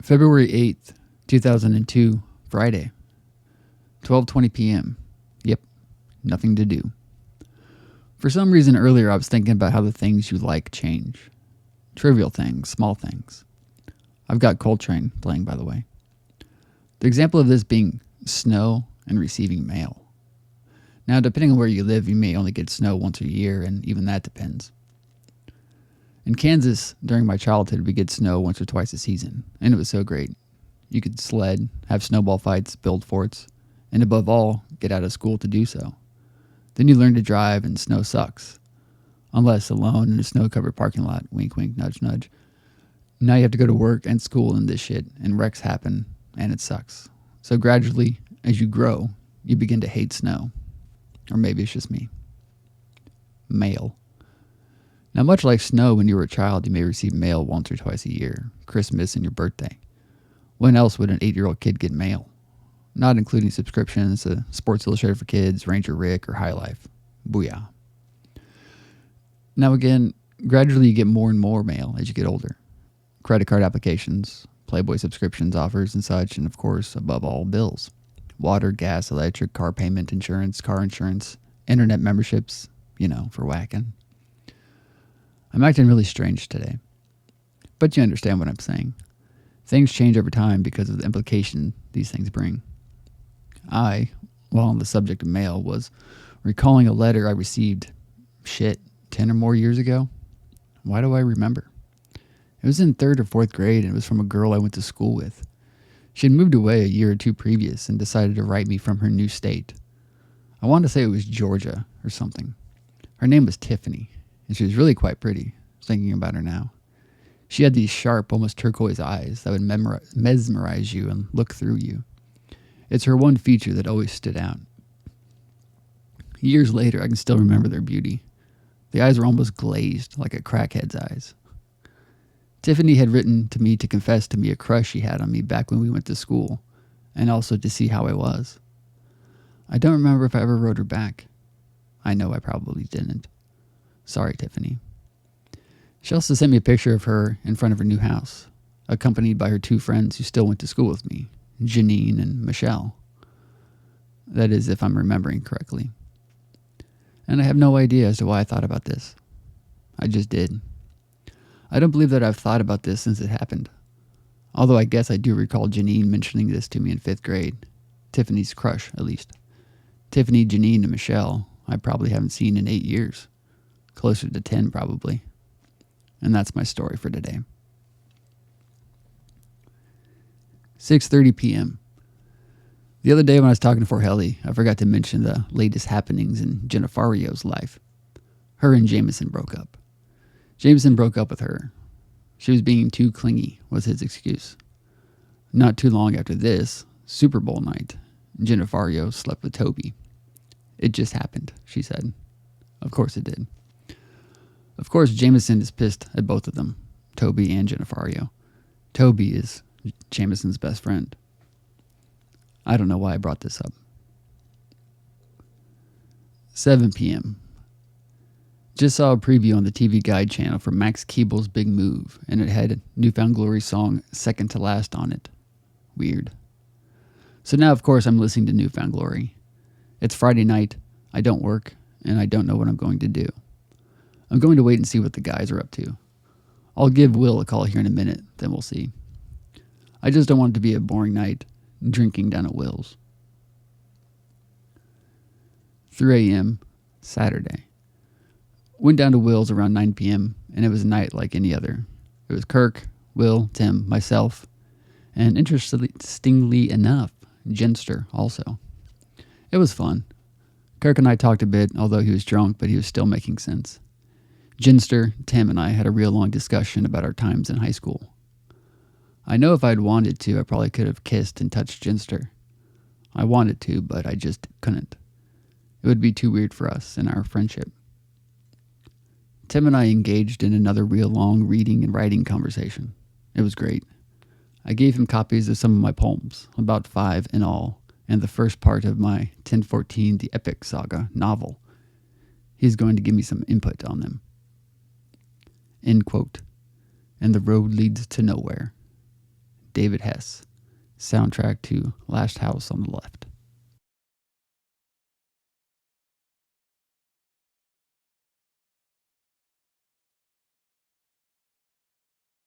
February 8th, 2002, Friday, 12:20 p.m. Yep, nothing to do. For some reason earlier I was thinking about how the things you like change. Trivial things, small things. I've got Coltrane playing, by the way. The example of this being snow and receiving mail. Now, depending on where you live, you may only get snow once a year, and even that depends. In Kansas, during my childhood, we get snow once or twice a season, and it was so great. You could sled, have snowball fights, build forts, and above all, get out of school to do so. Then you learn to drive, and snow sucks. Unless alone in a snow-covered parking lot, wink, wink, nudge, nudge. Now you have to go to work and school in this shit, and wrecks happen, and it sucks. So gradually, as you grow, you begin to hate snow. Or maybe it's just me. Mail. Now, much like snow when you were a child, you may receive mail once or twice a year, Christmas and your birthday. When else would an 8-year-old kid get mail? Not including subscriptions to Sports Illustrated for Kids, Ranger Rick, or High Life. Booyah. Now again, gradually you get more and more mail as you get older. Credit card applications, Playboy subscriptions, offers, and such, and of course, above all, bills. Water, gas, electric, car payment, insurance, car insurance, internet memberships, for whacking. I'm acting really strange today. But you understand what I'm saying. Things change over time because of the implication these things bring. I, while on the subject of mail, was recalling a letter I received, 10 or more years ago. Why do I remember? It was in 3rd or 4th grade, and it was from a girl I went to school with. She had moved away a year or two previous and decided to write me from her new state. I want to say it was Georgia or something. Her name was Tiffany, and she was really quite pretty, thinking about her now. She had these sharp, almost turquoise eyes that would mesmerize you and look through you. It's her one feature that always stood out. Years later, I can still remember their beauty. The eyes were almost glazed, like a crackhead's eyes. Tiffany had written to me to confess to me a crush she had on me back when we went to school, and also to see how I was. I don't remember if I ever wrote her back. I know I probably didn't. Sorry, Tiffany. She also sent me a picture of her in front of her new house, accompanied by her 2 friends who still went to school with me, Janine and Michelle. That is, if I'm remembering correctly. And I have no idea as to why I thought about this. I just did. I don't believe that I've thought about this since it happened. Although I guess I do recall Janine mentioning this to me in 5th grade. Tiffany's crush, at least. Tiffany, Janine, and Michelle, I probably haven't seen in 8 years. Closer to 10, probably. And that's my story for today. 6:30 p.m. The other day when I was talking to Forhelly, I forgot to mention the latest happenings in Jennifario's life. Her and Jameson broke up. Jameson broke up with her. She was being too clingy, was his excuse. Not too long after this, Super Bowl night, Jennifario slept with Toby. It just happened, she said. Of course it did. Of course, Jameson is pissed at both of them, Toby and Jennifario. Toby is Jameson's best friend. I don't know why I brought this up. 7 p.m. Just saw a preview on the TV Guide channel for Max Keeble's Big Move, and it had New Found Glory song Second to Last on it. Weird. So now, of course, I'm listening to New Found Glory. It's Friday night, I don't work, and I don't know what I'm going to do. I'm going to wait and see what the guys are up to. I'll give Will a call here in a minute, then we'll see. I just don't want it to be a boring night, drinking down at Will's. 3 a.m., Saturday. Went down to Will's around 9 p.m., and it was a night like any other. It was Kirk, Will, Tim, myself, and interestingly enough, Jenster also. It was fun. Kirk and I talked a bit, although he was drunk, but he was still making sense. Jenster, Tim, and I had a real long discussion about our times in high school. I know if I'd wanted to, I probably could have kissed and touched Jenster. I wanted to, but I just couldn't. It would be too weird for us and our friendship. Tim and I engaged in another real long reading and writing conversation. It was great. I gave him copies of some of my poems, about 5 in all, and the first part of my 1014 The Epic Saga novel. He's going to give me some input on them. End quote. And the road leads to nowhere. David Hess. Soundtrack to Last House on the Left.